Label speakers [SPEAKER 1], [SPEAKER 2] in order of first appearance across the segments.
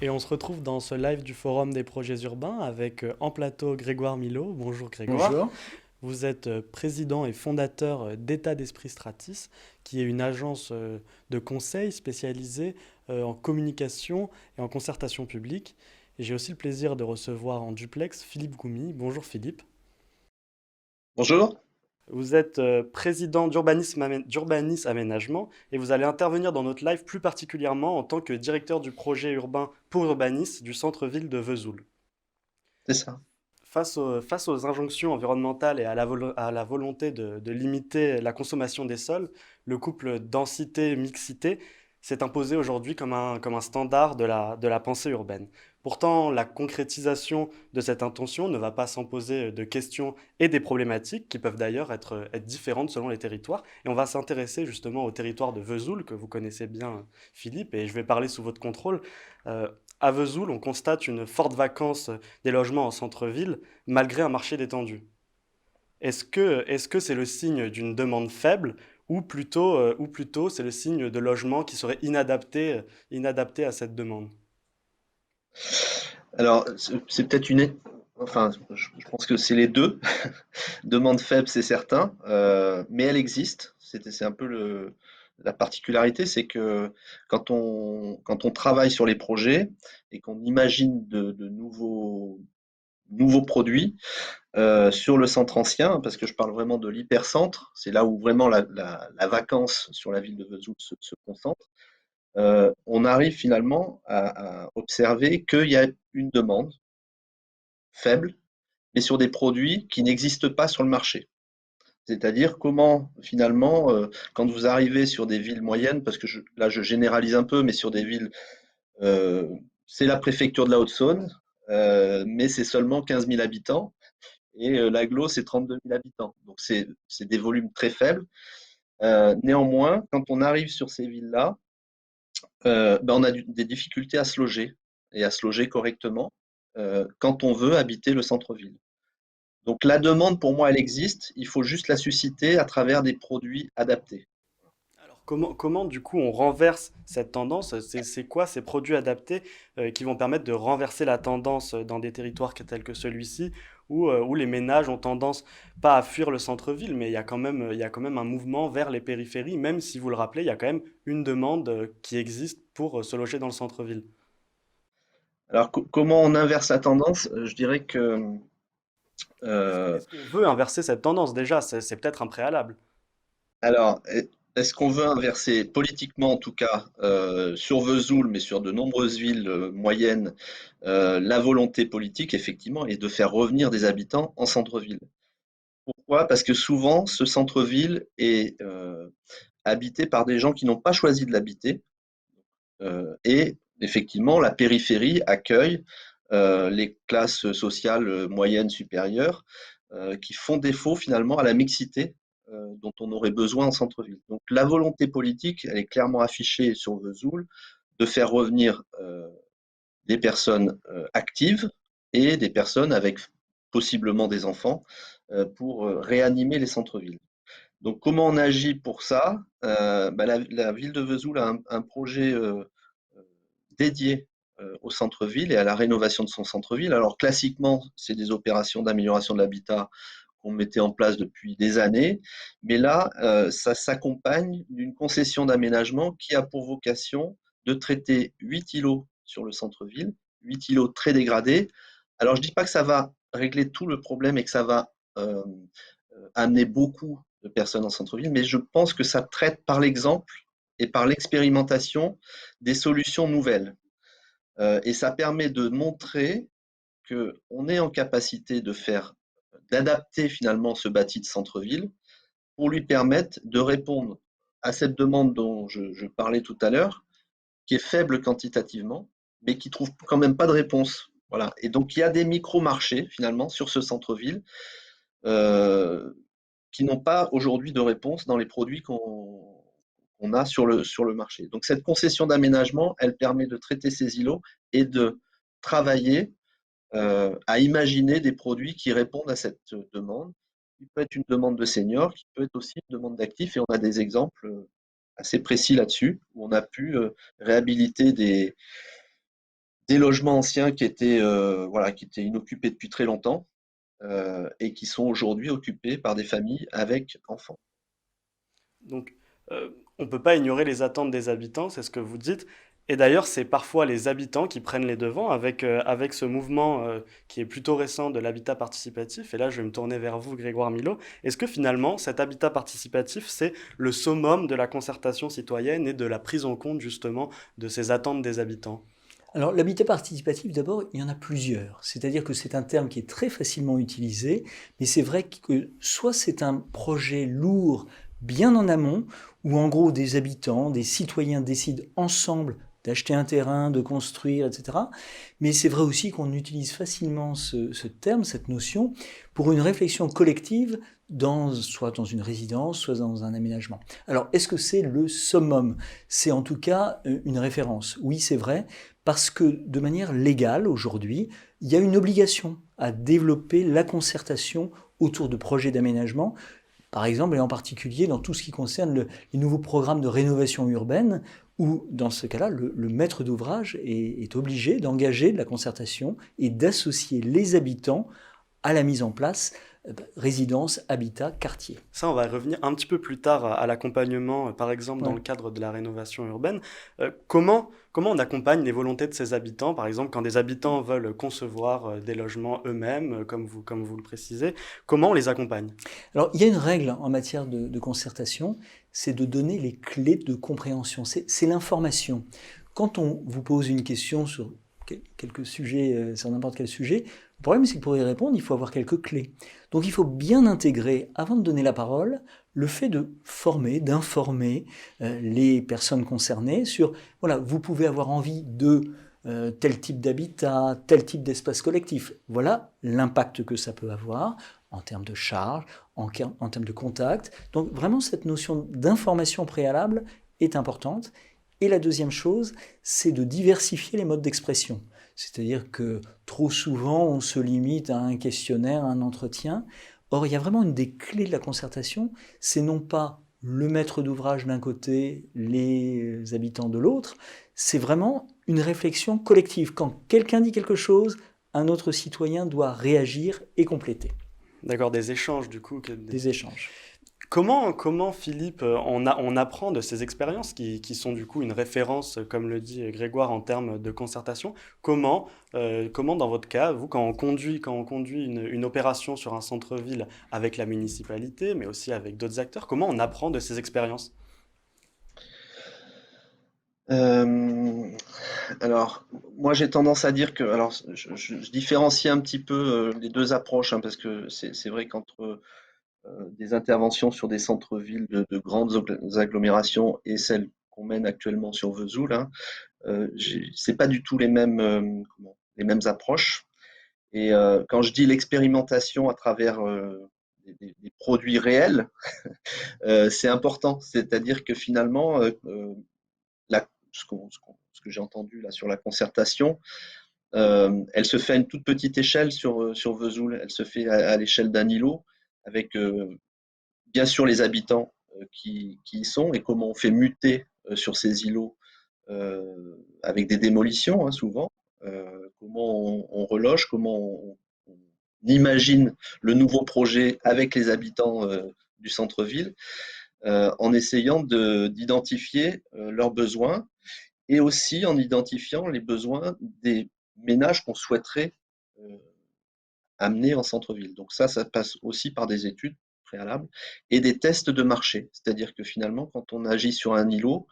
[SPEAKER 1] Et on se retrouve dans ce live du Forum des projets urbains avec en plateau Grégoire Milot. Bonjour Grégoire.
[SPEAKER 2] Bonjour.
[SPEAKER 1] Vous êtes président et fondateur d'État d'Esprit Stratis, qui est une agence de conseil spécialisée en communication et en concertation publique. Et j'ai aussi le plaisir de recevoir en duplex Philippe Goumy. Bonjour Philippe.
[SPEAKER 2] Bonjour.
[SPEAKER 1] Vous êtes président d'Urbanis Aménagement et vous allez intervenir dans notre live plus particulièrement en tant que directeur du projet urbain pour Urbanis du centre-ville de Vesoul.
[SPEAKER 2] C'est ça.
[SPEAKER 1] Face aux injonctions environnementales et à la volonté de limiter la consommation des sols, le couple densité-mixité s'est imposé aujourd'hui comme un standard de la pensée urbaine. Pourtant, la concrétisation de cette intention ne va pas sans poser de questions et des problématiques qui peuvent d'ailleurs être différentes selon les territoires. Et on va s'intéresser justement au territoire de Vesoul, que vous connaissez bien, Philippe, et je vais parler sous votre contrôle. Euh, à Vesoul, on constate une forte vacance des logements en centre-ville, malgré un marché détendu. Est-ce que c'est le signe d'une demande faible ou plutôt c'est le signe de logements qui seraient inadaptés à cette demande?
[SPEAKER 2] Alors, c'est peut-être enfin, je pense que c'est les deux. Demande faible, c'est certain, mais elle existe. C'est un peu la particularité, c'est que quand on travaille sur les projets et qu'on imagine de nouveaux produits sur le centre ancien, parce que je parle vraiment de l'hypercentre, c'est là où vraiment la vacance sur la ville de Vesoul se concentre. On arrive finalement à observer qu'il y a une demande faible, mais sur des produits qui n'existent pas sur le marché. C'est-à-dire comment finalement, quand vous arrivez sur des villes moyennes, parce que là je généralise un peu, mais sur des villes, euh, c'est la préfecture de la Haute-Saône, mais c'est seulement 15 000 habitants, et l'agglo c'est 32 000 habitants. Donc c'est des volumes très faibles. Néanmoins, quand on arrive sur ces villes-là, ben, on a des difficultés à se loger et à se loger correctement quand on veut habiter le centre-ville. Donc la demande, pour moi, elle existe. Il faut juste la susciter à travers des produits adaptés.
[SPEAKER 1] Alors comment du coup on renverse cette tendance? C'est quoi ces produits adaptés qui vont permettre de renverser la tendance dans des territoires tels que celui-ci où les ménages ont tendance pas à fuir le centre-ville, mais il y a quand même un mouvement vers les périphéries, même si vous le rappelez, il y a quand même une demande qui existe pour se loger dans le centre-ville.
[SPEAKER 2] Alors comment on inverse la tendance? Je dirais que euh,
[SPEAKER 1] Est-ce qu'on veut inverser cette tendance déjà? C'est peut-être un préalable.
[SPEAKER 2] alors est-ce qu'on veut inverser politiquement, en tout cas, sur Vesoul, mais sur de nombreuses villes moyennes, la volonté politique, effectivement, est de faire revenir des habitants en centre-ville. Pourquoi? Parce que souvent, ce centre-ville est habité par des gens qui n'ont pas choisi de l'habiter. Et effectivement, la périphérie accueille les classes sociales moyennes, supérieures, qui font défaut finalement à la mixité dont on aurait besoin en centre-ville. Donc la volonté politique, elle est clairement affichée sur Vesoul de faire revenir des personnes actives et des personnes avec possiblement des enfants pour réanimer les centres-villes. Donc, comment on agit pour ça? Bah, la ville de Vesoul a un projet dédié au centre-ville et à la rénovation de son centre-ville. Alors, classiquement, c'est des opérations d'amélioration de l'habitat qu'on mettait en place depuis des années, mais là, ça s'accompagne d'une concession d'aménagement qui a pour vocation de traiter 8 îlots sur le centre-ville, 8 îlots très dégradés. Alors, je ne dis pas que ça va régler tout le problème et que ça va amener beaucoup de personnes en centre-ville, mais je pense que ça traite par l'exemple et par l'expérimentation des solutions nouvelles. Et ça permet de montrer qu'on est en capacité d'adapter finalement ce bâti de centre-ville pour lui permettre de répondre à cette demande dont je parlais tout à l'heure, qui est faible quantitativement, mais qui trouve quand même pas de réponse. Voilà. Et donc il y a des micro-marchés finalement sur ce centre-ville euh, qui n'ont pas aujourd'hui de réponse dans les produits qu'on a sur le marché. Donc cette concession d'aménagement, elle permet de traiter ces îlots et de travailler à imaginer des produits qui répondent à cette demande, qui peut être une demande de seniors, qui peut être aussi une demande d'actifs, et on a des exemples assez précis là-dessus, où on a pu réhabiliter des logements anciens qui étaient, voilà, qui étaient inoccupés depuis très longtemps, et qui sont aujourd'hui occupés par des familles avec enfants.
[SPEAKER 1] Donc, on ne peut pas ignorer les attentes des habitants, c'est ce que vous dites. Et d'ailleurs, c'est parfois les habitants qui prennent les devants avec ce mouvement qui est plutôt récent de l'habitat participatif. Et là, je vais me tourner vers vous, Grégoire Milot. Est-ce que finalement, cet habitat participatif, c'est le summum de la concertation citoyenne et de la prise en compte justement de ces attentes des habitants?
[SPEAKER 3] Alors, l'habitat participatif, d'abord, il y en a plusieurs. C'est-à-dire que c'est un terme qui est très facilement utilisé, mais c'est vrai que soit c'est un projet lourd, bien en amont, où en gros des habitants, des citoyens décident ensemble d'acheter un terrain, de construire, etc. Mais c'est vrai aussi qu'on utilise facilement ce terme, cette notion, pour une réflexion collective soit dans une résidence, soit dans un aménagement. Alors, est-ce que c'est le summum? C'est en tout cas une référence. Oui, c'est vrai, parce que de manière légale, aujourd'hui, il y a une obligation à développer la concertation autour de projets d'aménagement, par exemple, et en particulier dans tout ce qui concerne les nouveaux programmes de rénovation urbaine, où dans ce cas-là, le maître d'ouvrage est obligé d'engager de la concertation et d'associer les habitants à la mise en place résidence, habitat, quartier.
[SPEAKER 1] Ça, on va revenir un petit peu plus tard à l'accompagnement, par exemple dans
[SPEAKER 3] Ouais.
[SPEAKER 1] le cadre de la rénovation urbaine. Comment on accompagne les volontés de ces habitants, par exemple quand des habitants veulent concevoir des logements eux-mêmes, comme vous le précisez, comment on les accompagne?
[SPEAKER 3] Alors, il y a une règle en matière de concertation, c'est de donner les clés de compréhension. C'est l'information. Quand on vous pose une question sur quelques sujets, sur n'importe quel sujet, le problème c'est que pour y répondre, il faut avoir quelques clés. Donc il faut bien intégrer, avant de donner la parole, le fait de former, d'informer les personnes concernées sur, voilà, vous pouvez avoir envie de tel type d'habitat, tel type d'espace collectif. Voilà l'impact que ça peut avoir en termes de charge, en termes de contact. Donc vraiment cette notion d'information préalable est importante. Et la deuxième chose, c'est de diversifier les modes d'expression. C'est-à-dire que trop souvent, on se limite à un questionnaire, à un entretien. Or, il y a vraiment une des clés de la concertation, c'est non pas le maître d'ouvrage d'un côté, les habitants de l'autre, c'est vraiment une réflexion collective. Quand quelqu'un dit quelque chose, un autre citoyen doit réagir et compléter.
[SPEAKER 1] D'accord, des échanges du coup.
[SPEAKER 3] Des échanges.
[SPEAKER 1] Comment Philippe, on apprend de ces expériences qui sont du coup une référence, comme le dit Grégoire, en termes de concertation? Comment dans votre cas, vous, quand on conduit une opération sur un centre-ville avec la municipalité, mais aussi avec d'autres acteurs, comment on apprend de ces expériences?
[SPEAKER 2] Euh, alors, moi j'ai tendance à dire que, alors je différencie un petit peu les deux approches, hein, parce que c'est vrai qu'entre des interventions sur des centres-villes de grandes agglomérations et celles qu'on mène actuellement sur Vesoul, hein, c'est pas du tout les mêmes approches. Et quand je dis l'expérimentation à travers des produits réels, c'est important. C'est-à-dire que finalement, ce que j'ai entendu là sur la concertation, elle se fait à une toute petite échelle sur Vesoul. Elle se fait à l'échelle d'un îlot, avec bien sûr les habitants qui y sont et comment on fait muter sur ces îlots avec des démolitions, hein, souvent. Comment on reloge, comment on imagine le nouveau projet avec les habitants du centre-ville, en essayant d'identifier leurs besoins et aussi en identifiant les besoins des ménages qu'on souhaiterait euh, amener en centre-ville. Donc ça passe aussi par des études préalables et des tests de marché. C'est-à-dire que finalement, quand on agit sur un îlot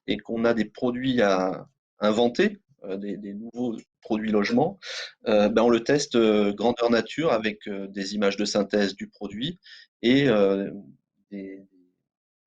[SPEAKER 2] et qu'on a des produits à inventer, des nouveaux produits logements, ben on le teste grandeur nature avec des images de synthèse du produit et des,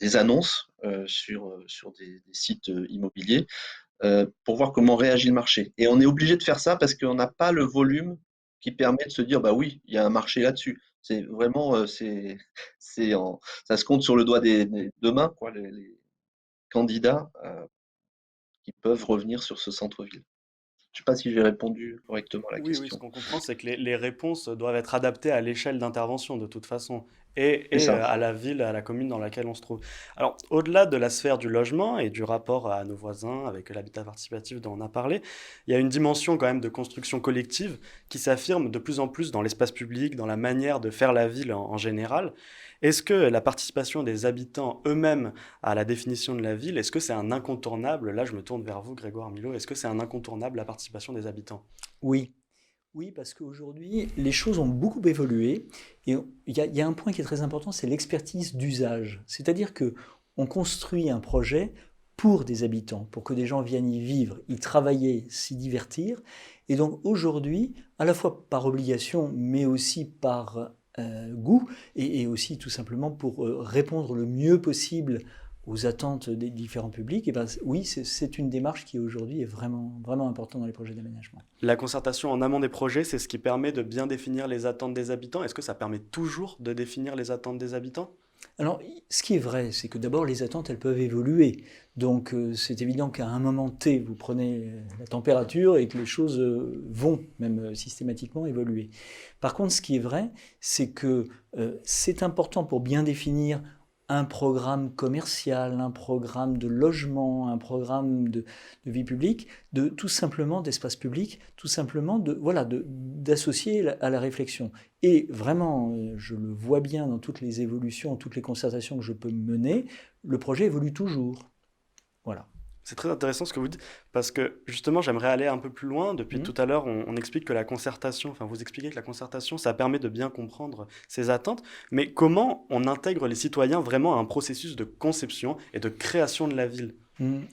[SPEAKER 2] des annonces sur des sites immobiliers pour voir comment réagit le marché. Et on est obligé de faire ça parce qu'on n'a pas le volume qui permet de se dire, bah oui, il y a un marché là-dessus. C'est vraiment, ça se compte sur le doigt des deux mains, quoi, les candidats qui peuvent revenir sur ce centre-ville. sais pas si j'ai répondu correctement à la
[SPEAKER 1] Oui, oui, ce
[SPEAKER 2] question.
[SPEAKER 1] qu'on comprend, c'est que les réponses doivent être adaptées à l'échelle d'intervention de toute façon,
[SPEAKER 2] C'est
[SPEAKER 1] et
[SPEAKER 2] ça.
[SPEAKER 1] à la ville, à la commune dans laquelle on se trouve. Alors, au-delà de la sphère du logement et du rapport à nos voisins avec l'habitat participatif dont on a parlé, il y a une dimension quand même de construction collective qui s'affirme de plus en plus dans l'espace public, dans la manière de faire la ville en général. Est-ce que la participation des habitants eux-mêmes à la définition de la ville, est-ce que c'est un incontournable? Là, je me tourne vers vous, Grégoire Milo. Est-ce que c'est un incontournable, la participation des habitants?
[SPEAKER 3] Oui, oui, parce qu'aujourd'hui, les choses ont beaucoup évolué et il y a un point qui est très important, c'est l'expertise d'usage. C'est-à-dire que on construit un projet pour des habitants, pour que des gens viennent y vivre, y travailler, s'y divertir. Et donc aujourd'hui, à la fois par obligation, mais aussi par goût, et aussi tout simplement pour répondre le mieux possible aux attentes des différents publics, et ben, oui, c'est une démarche qui aujourd'hui est vraiment, vraiment importante dans les projets d'aménagement.
[SPEAKER 1] La concertation en amont des projets, c'est ce qui permet de bien définir les attentes des habitants. Est-ce que ça permet toujours de définir les attentes des habitants?
[SPEAKER 3] Alors, ce qui est vrai, c'est que d'abord, les attentes, elles peuvent évoluer. Donc, c'est évident qu'à un moment T, vous prenez la température et que les choses vont même systématiquement évoluer. Par contre, ce qui est vrai, c'est que c'est important pour bien définir un programme commercial, un programme de logement, un programme de vie publique, de tout simplement d'espace public, tout simplement de voilà, d'associer à la réflexion. Et vraiment, je le vois bien dans toutes les évolutions, toutes les concertations que je peux mener, le projet évolue toujours. Voilà.
[SPEAKER 1] C'est très intéressant ce que vous dites, parce que justement, j'aimerais aller un peu plus loin. Depuis
[SPEAKER 3] Mhm.
[SPEAKER 1] tout à l'heure, on explique que la concertation, enfin vous expliquez que la concertation, ça permet de bien comprendre ses attentes, mais comment on intègre les citoyens vraiment à un processus de conception et de création de la ville?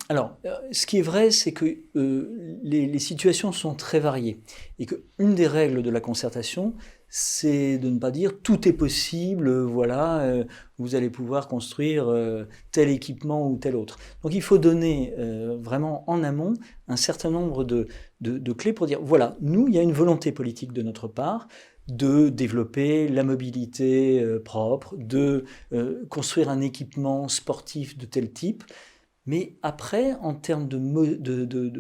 [SPEAKER 3] Alors, ce qui est vrai, c'est que les situations sont très variées et qu'une des règles de la concertation, c'est de ne pas dire tout est possible, voilà, vous allez pouvoir construire tel équipement ou tel autre. Donc il faut donner vraiment en amont un certain nombre de clés pour dire, voilà, nous, il y a une volonté politique de notre part de développer la mobilité propre, de construire un équipement sportif de tel type. Mais après, en termes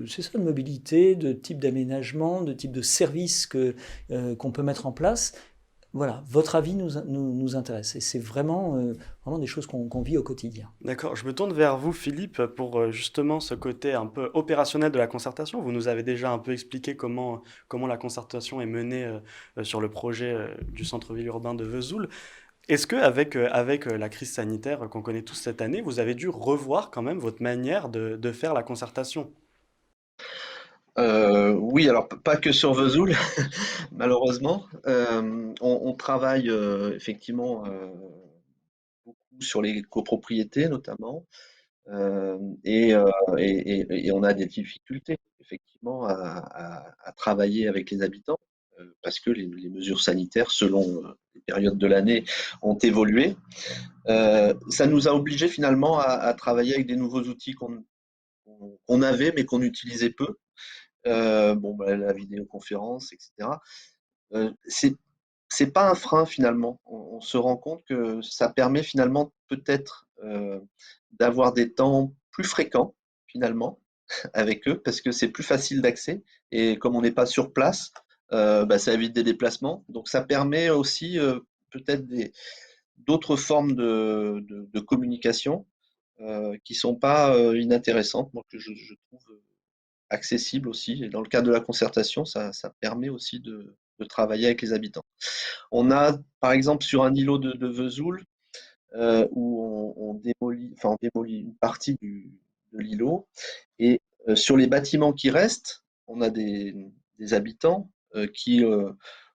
[SPEAKER 3] c'est ça, de mobilité, de type d'aménagement, de type de service qu'on peut mettre en place, voilà, votre avis nous intéresse. Et c'est vraiment, vraiment des choses qu'on vit au quotidien.
[SPEAKER 1] D'accord, je me tourne vers vous, Philippe, pour justement ce côté un peu opérationnel de la concertation. Vous nous avez déjà un peu expliqué comment la concertation est menée sur le projet du centre-ville urbain de Vesoul. Est-ce que avec la crise sanitaire qu'on connaît tous cette année, vous avez dû revoir quand même votre manière de faire la concertation?
[SPEAKER 2] Oui, alors pas que sur Vesoul, malheureusement. On travaille effectivement beaucoup sur les copropriétés notamment. Et, et on a des difficultés effectivement à travailler avec les habitants parce que les mesures sanitaires, selon les périodes de l'année, ont évolué. Ça nous a obligés finalement à travailler avec des nouveaux outils qu'on avait mais qu'on utilisait peu. Bon, bah, la vidéoconférence, etc. C'est pas un frein finalement. On se rend compte que ça permet finalement peut-être d'avoir des temps plus fréquents finalement avec eux parce que c'est plus facile d'accès et comme on n'est pas sur place, bah, ça évite des déplacements. Donc ça permet aussi peut-être d'autres formes de communication qui sont pas inintéressantes, moi que je trouve accessibles aussi. Et dans le cadre de la concertation, ça permet aussi de travailler avec les habitants. On a, par exemple, sur un îlot de Vesoul, où on démolit une partie de l'îlot, et sur les bâtiments qui restent, on a des habitants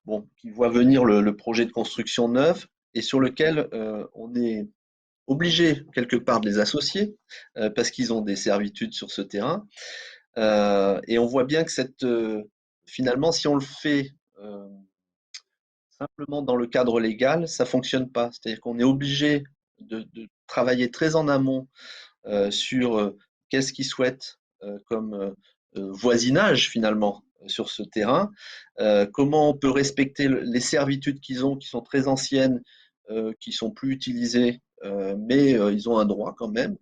[SPEAKER 2] bon, qui voient venir le projet de construction neuve et sur lequel on est obligé quelque part de les associer parce qu'ils ont des servitudes sur ce terrain. Et on voit bien que finalement, si on le fait simplement dans le cadre légal, ça fonctionne pas. C'est-à-dire qu'on est obligé de travailler très en amont sur qu'est-ce qu'ils souhaitent comme voisinage finalement sur ce terrain, comment on peut respecter les servitudes qu'ils ont, qui sont très anciennes, qui sont plus utilisées, mais ils ont un droit quand même,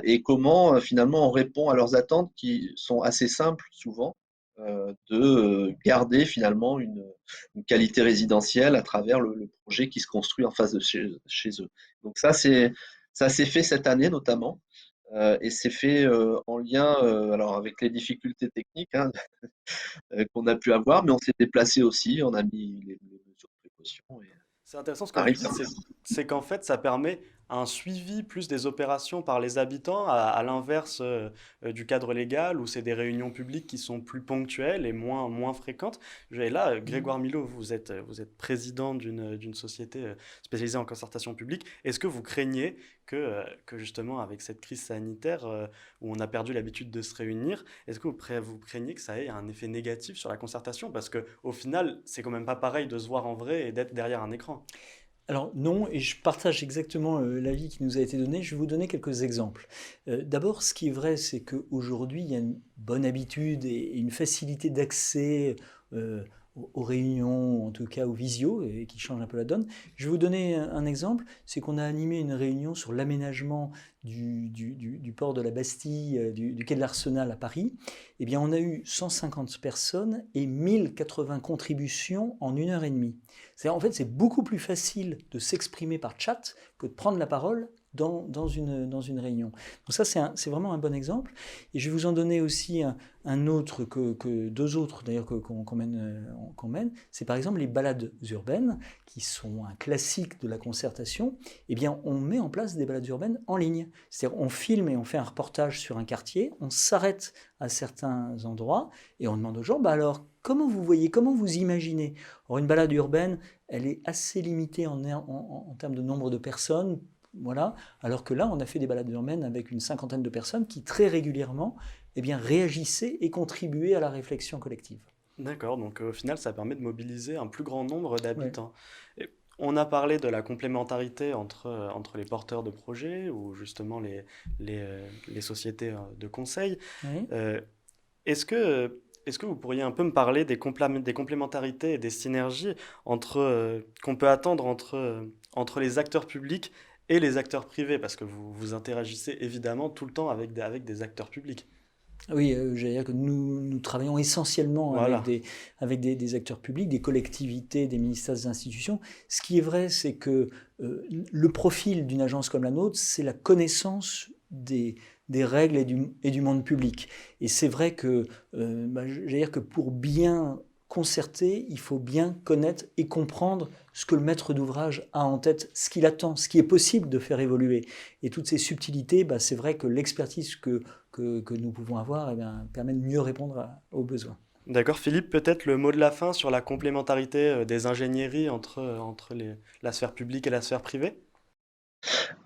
[SPEAKER 2] et comment finalement on répond à leurs attentes qui sont assez simples souvent, de garder finalement une qualité résidentielle à travers le projet qui se construit en face de chez eux. Donc ça s'est fait cette année notamment. Et c'est fait en lien alors avec les difficultés techniques hein, qu'on a pu avoir, mais on s'est déplacé aussi, on a mis les mesures de précaution et
[SPEAKER 1] C'est intéressant ce
[SPEAKER 2] on
[SPEAKER 1] que vous
[SPEAKER 2] arrive
[SPEAKER 1] dites,
[SPEAKER 2] ça.
[SPEAKER 1] c'est qu'en fait ça permet un suivi plus des opérations par les habitants, à l'inverse du cadre légal où c'est des réunions publiques qui sont plus ponctuelles et moins fréquentes. Et là, Grégoire Milot, vous êtes président d'une société spécialisée en concertation publique. Est-ce que vous craignez que justement avec cette crise sanitaire où on a perdu l'habitude de se réunir, est-ce que vous craignez que ça ait un effet négatif sur la concertation? Parce que au final, c'est quand même pas pareil de se voir en vrai et d'être derrière un écran.
[SPEAKER 3] Alors non, et je partage exactement l'avis qui nous a été donné. Je vais vous donner quelques exemples. D'abord, ce qui est vrai, c'est qu'aujourd'hui, il y a une bonne habitude et une facilité d'accès euh, aux réunions, en tout cas aux visios, et qui change un peu la donne. Je vais vous donner un exemple, c'est qu'on a animé une réunion sur l'aménagement du port de la Bastille, du quai de l'Arsenal à Paris. Eh bien, on a eu 150 personnes et 1080 contributions en 1 heure et demie. En fait, c'est beaucoup plus facile de s'exprimer par chat que de prendre la parole dans une réunion. Donc ça, c'est vraiment un bon exemple. Et je vais vous en donner aussi un autre, deux autres d'ailleurs qu'on mène. C'est par exemple les balades urbaines, qui sont un classique de la concertation. Eh bien, on met en place des balades urbaines en ligne. C'est-à-dire, on filme et on fait un reportage sur un quartier, on s'arrête à certains endroits et on demande aux gens, bah alors, comment vous voyez, comment vous imaginez? Alors, une balade urbaine, elle est assez limitée en termes de nombre de personnes, voilà, alors que là, on a fait des balades urbaines avec une cinquantaine de personnes qui très régulièrement eh bien, réagissaient et contribuaient à la réflexion collective.
[SPEAKER 1] D'accord, donc au final, ça permet de mobiliser un plus grand nombre
[SPEAKER 3] Ouais.
[SPEAKER 1] d'habitants. Et on a parlé de la complémentarité entre les porteurs de projets ou justement les sociétés de conseil.
[SPEAKER 3] Oui.
[SPEAKER 1] Euh, est-ce que vous pourriez un peu me parler des complémentarités et des synergies qu'on peut attendre entre les acteurs publics et les acteurs privés? Parce que vous interagissez évidemment tout le temps avec des acteurs publics.
[SPEAKER 3] Oui, j'allais dire que nous travaillons essentiellement avec
[SPEAKER 1] Voilà.
[SPEAKER 3] des acteurs publics, des collectivités, des ministères, des institutions. Ce qui est vrai, c'est que le profil d'une agence comme la nôtre, c'est la connaissance des règles et du monde public. Et c'est vrai que, j'allais dire que pour bien concerter, il faut bien connaître et comprendre ce que le maître d'ouvrage a en tête, ce qu'il attend, ce qui est possible de faire évoluer. Et toutes ces subtilités, c'est vrai que l'expertise que nous pouvons avoir eh bien, permet de mieux répondre aux besoins.
[SPEAKER 1] D'accord, Philippe, peut-être le mot de la fin sur la complémentarité des ingénieries entre la sphère publique et la sphère privée?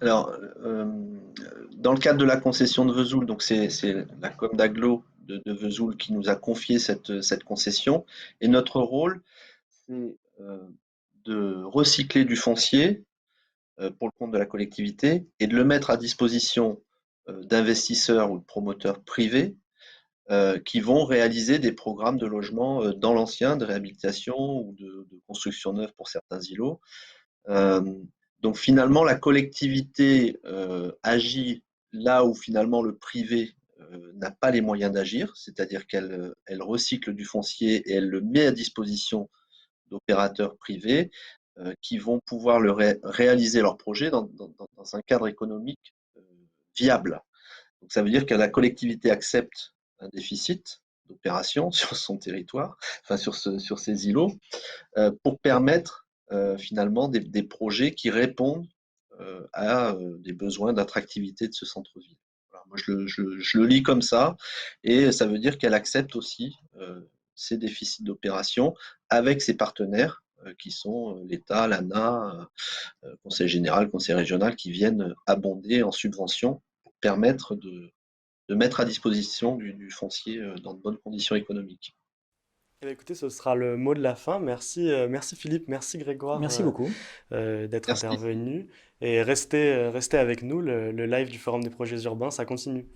[SPEAKER 2] Alors, dans le cadre de la concession de Vesoul, donc c'est la com d'Aglo de Vesoul qui nous a confié cette concession. Et notre rôle, c'est de recycler du foncier pour le compte de la collectivité et de le mettre à disposition d'investisseurs ou de promoteurs privés qui vont réaliser des programmes de logement dans l'ancien, de réhabilitation ou de construction neuve pour certains îlots. Euh, donc finalement, la collectivité agit là où finalement le privé n'a pas les moyens d'agir, c'est-à-dire qu'elle recycle du foncier et elle le met à disposition d'opérateurs privés qui vont pouvoir réaliser leur projet dans un cadre économique viable. Donc ça veut dire que la collectivité accepte un déficit d'opération sur son territoire, enfin sur ses îlots, pour permettre finalement des projets qui répondent à des besoins d'attractivité de ce centre-ville. Voilà, moi, je le lis comme ça, et ça veut dire qu'elle accepte aussi ces déficits d'opération avec ses partenaires qui sont l'État, l'ANA, Conseil général, Conseil régional, qui viennent abonder en subvention pour permettre de mettre à disposition du foncier dans de bonnes conditions économiques.
[SPEAKER 1] Eh bien, écoutez, ce sera le mot de la fin. Merci, merci Philippe, merci Grégoire
[SPEAKER 3] Merci beaucoup.
[SPEAKER 1] d'être
[SPEAKER 2] Merci.
[SPEAKER 1] intervenus. Et restez avec nous, le live du Forum des projets urbains, ça continue.